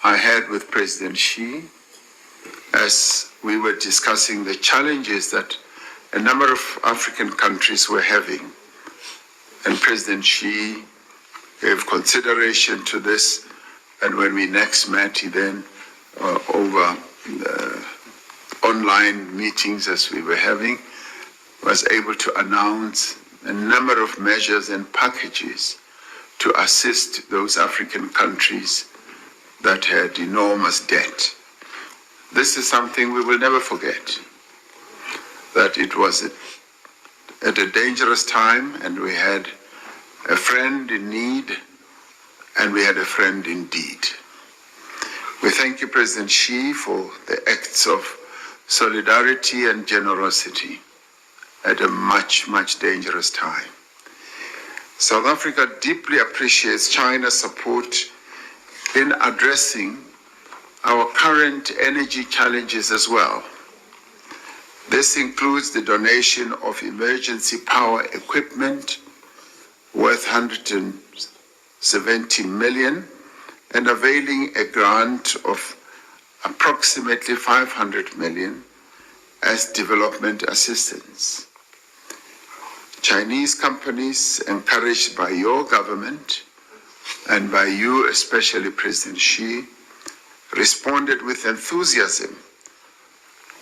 I had with President Xi as we were discussing the challenges that a number of African countries were having. And President Xi gave consideration to this, and when we next met, he then, over online meetings as we were having, was able to announce a number of measures and packages to assist those African countries that had enormous debt. This is something we will never forget, that it was at a dangerous time, and we had a friend in need, and we had a friend indeed. We thank you, President Xi, for the acts of solidarity and generosity at a much, much dangerous time. South Africa deeply appreciates China's support in addressing our current energy challenges as well. This includes the donation of emergency power equipment worth 170 million and availing a grant of approximately 500 million as development assistance. Chinese companies, encouraged by your government and by you, especially President Xi, responded with enthusiasm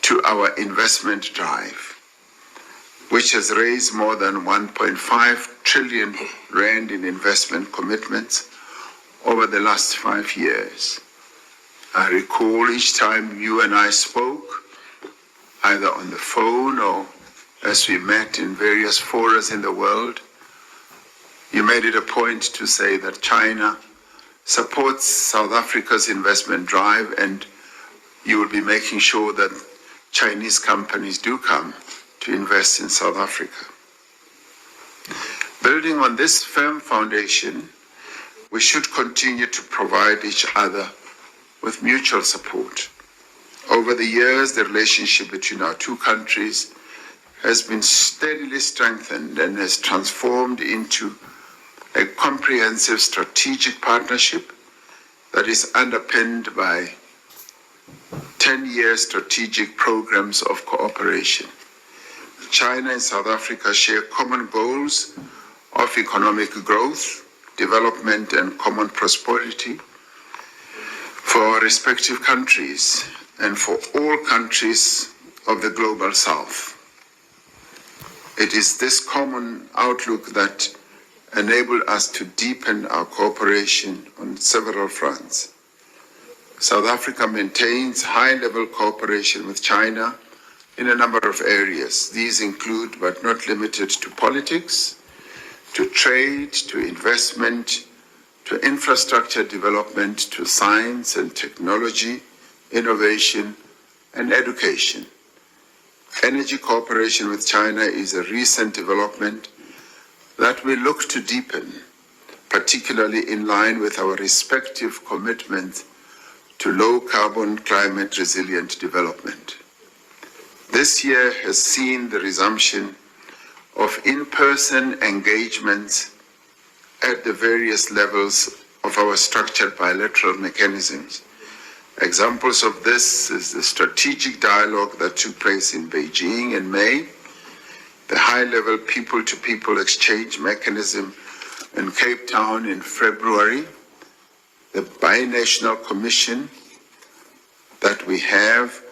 to our investment drive, which has raised more than 1.5 trillion rand in investment commitments over the last 5 years. I recall each time you and I spoke, either on the phone or as we met in various forums in the world, you made it a point to say that China supports South Africa's investment drive, and you will be making sure that Chinese companies do come to invest in South Africa. Building on this firm foundation, we should continue to provide each other with mutual support. Over the years, the relationship between our two countries has been steadily strengthened and has transformed into a comprehensive strategic partnership that is underpinned by 10-year strategic programs of cooperation. China and South Africa share common goals of economic growth, development, and common prosperity for our respective countries and for all countries of the global South. It is this common outlook that enabled us to deepen our cooperation on several fronts. South Africa maintains high-level cooperation with China in a number of areas. These include, but not limited to, politics, to trade, to investment, to infrastructure development, to science and technology, innovation, and education. Energy cooperation with China is a recent development that we look to deepen, particularly in line with our respective commitments to low-carbon, climate-resilient development. This year has seen the resumption of in-person engagements at the various levels of our structured bilateral mechanisms. Examples of this is the strategic dialogue that took place in Beijing in May, the high-level people-to-people exchange mechanism in Cape Town in February, the binational commission that we have.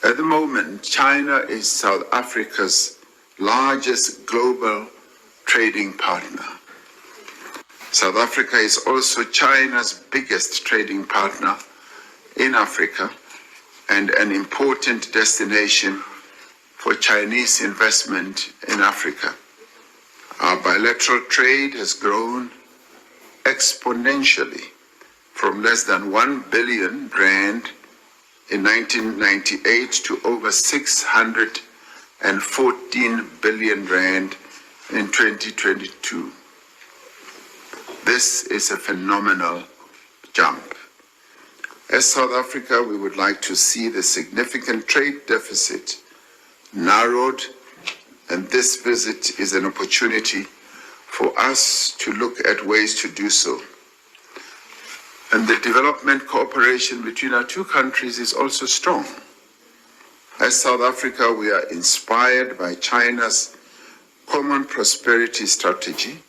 At the moment, China is South Africa's largest global trading partner. South Africa is also China's biggest trading partner in Africa and an important destination for Chinese investment in Africa. Our bilateral trade has grown exponentially from less than 1 billion rand in 1998 to over 614 billion rand in 2022. This is a phenomenal jump. As South Africa, we would like to see the significant trade deficit narrowed, and this visit is an opportunity for us to look at ways to do so. And the development cooperation between our two countries is also strong. As South Africa, we are inspired by China's common prosperity strategy,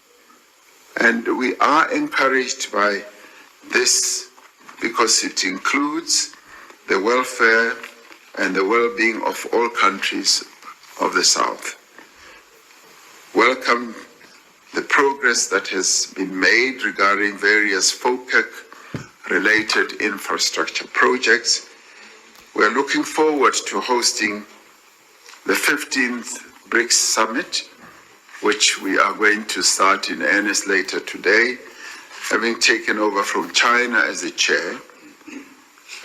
and we are encouraged by this because it includes the welfare and the well-being of all countries of the South. Welcome the progress that has been made regarding various FOCAC-related infrastructure projects. We are looking forward to hosting the 15th Brics Summit, which we are going to start in earnest later today, having taken over from China as the chair.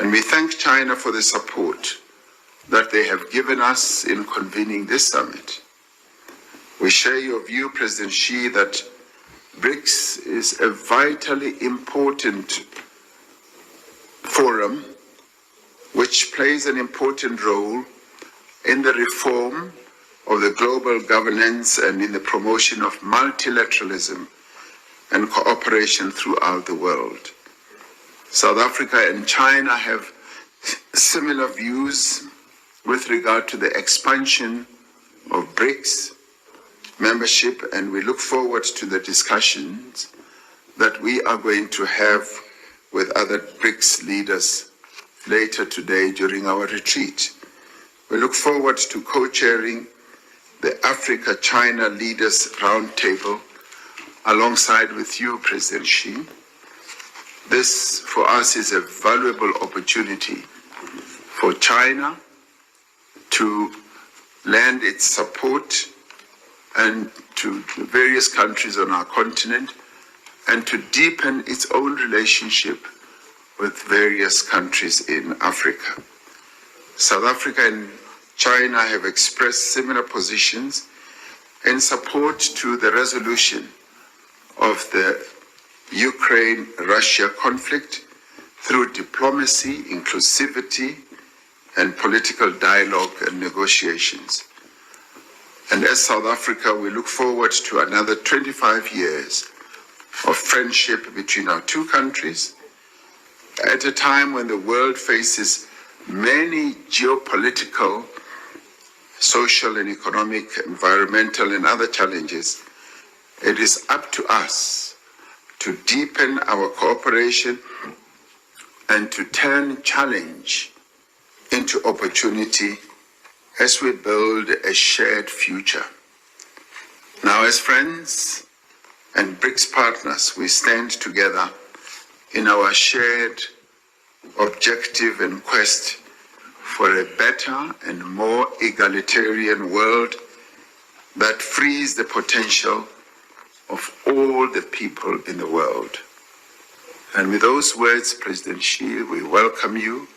And we thank China for the support that they have given us in convening this summit. We share your view, President Xi, that BRICS is a vitally important forum which plays an important role in the reform of the global governance and in the promotion of multilateralism and cooperation throughout the world. South Africa and China have similar views with regard to the expansion of BRICS membership, and we look forward to the discussions that we are going to have with other BRICS leaders later today during our retreat. We look forward to co-chairing the Africa-China Leaders Roundtable alongside with you, President Xi. This, for us, is a valuable opportunity for China to lend its support and to various countries on our continent and to deepen its own relationship with various countries in Africa. South Africa and China have expressed similar positions in support to the resolution of the Ukraine-Russia conflict through diplomacy, inclusivity, and political dialogue and negotiations. And as South Africa, we look forward to another 25 years of friendship between our two countries at a time when the world faces many geopolitical, social and economic, environmental and other challenges. It is up to us to deepen our cooperation and to turn challenge into opportunity as we build a shared future. Now, as friends and BRICS partners, we stand together in our shared objective and quest for a better and more egalitarian world that frees the potential of all the people in the world. And with those words, President Xi, we welcome you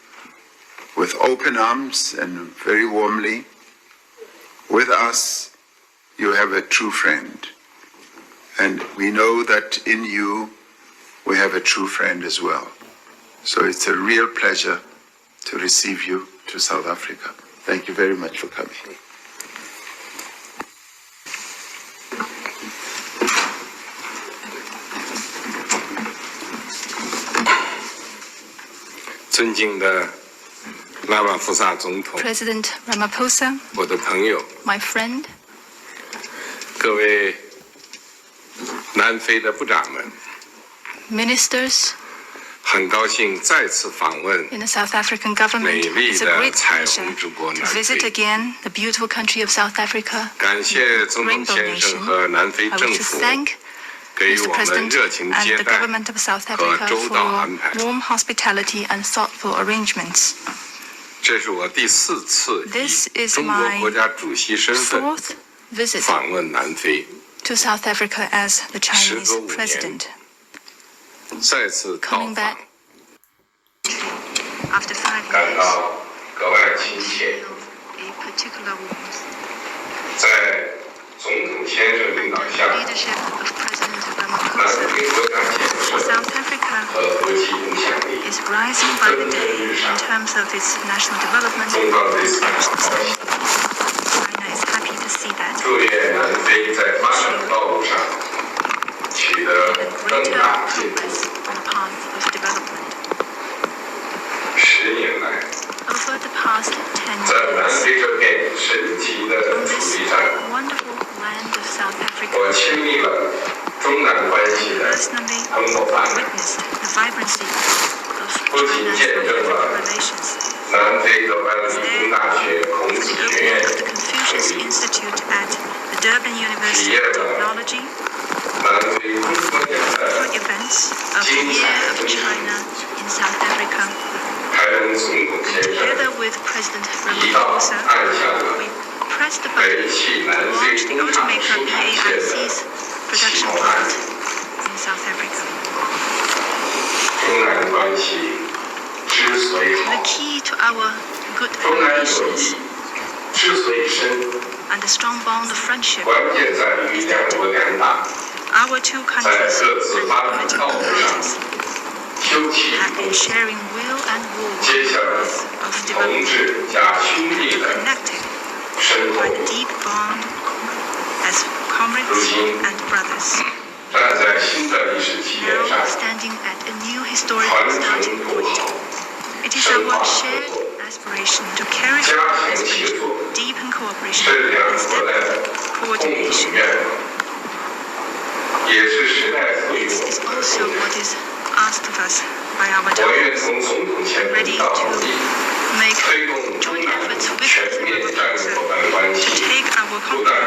with open arms and very warmly. With us, you have a true friend. And we know that in you, we have a true friend as well. So it's a real pleasure to receive you to South Africa. Thank you very much for coming. President Ramaphosa, 我的朋友 my friend, 各位南非的部长们 ministers 很高兴再次访问 in the South African government. 美丽 It's a 的 great 彩 pleasure 虹之国 to 南 visit 非 again the beautiful country of South Africa. 感谢总统 Rainbow 先生 Nation. 和南非 I 政 wish to 府 thank 给予 Mr. 我们 President 热情 and 接 the 待 government of South 和 Africa 周到安排 for warm hospitality and thoughtful arrangements. 这是我第4次 This 以 is 中国 my 国家主席身份 Fourth visit 访问南非 to South Africa as the Chinese 15年 president. 再次到 Coming 访 back after 5感 years, 到格外亲切 feel a particular warmth. 在总统先生领导 Under 下 the leadership of President 南 Ramaphosa, 非国家建设 South Africa 和国际影响力 is rising by the day in terms of its national development 中 and 到这次 international 好 standing. China is happy to see that. 祝愿南非在发展道路上取得 Even 更 greater 大进步。 progress on the path of development. past 10 在南 years 非这片神奇的 on 土 this 地上， wonderful land of South Africa. 我亲历了中南关系的 Personally 蓬勃发展， witnessed the vibrancy of 不仅 China-South 见证 African 了 relations. 南非德班理工大学孔 For 子 the 学院 opening of the Confucius Institute at the Durban University of Technology, 南非工科年代 for events of the Year of China in South Africa. 台湾总统先生 Together with President 一道 Ramaphosa, 按下了 we pressed the 北 button 汽 to 南非 launch the 工厂 automaker 生产线的 BAIC's 启 production 蒙案 plant in South Africa. 中南关系之所以 The 好， key to our good 中南友 relations 谊之所以深， and the strong bond of friendship 关键在于两国两党 our two 在 countries 各自 and 发展 political 道路上 parties 休戚与 have 共 been 济， sharing will and woe 结下了 of 同 development, 志加兄弟的 connected 深厚 by a deep bond as comrades and brothers. 站在新的历史起点 Now 上， standing at a new historic 传 starting 承友 point, 好， it is 深 our 化合 shared 作， aspiration to carry 加 forward 强 this 协 vision, 作， deepen cooperation 这两 and 国的 step 共同 coordination. 愿望，也是时代赋予 This 我 is 们的 also 重 what 任。 is asked of us by our 我愿 donors, 从总统前 ready 领导 to 努力， make 推动中 joint 南 efforts with 全 President 面战略 Ramaphosa 伙伴关 to 系 take our 不断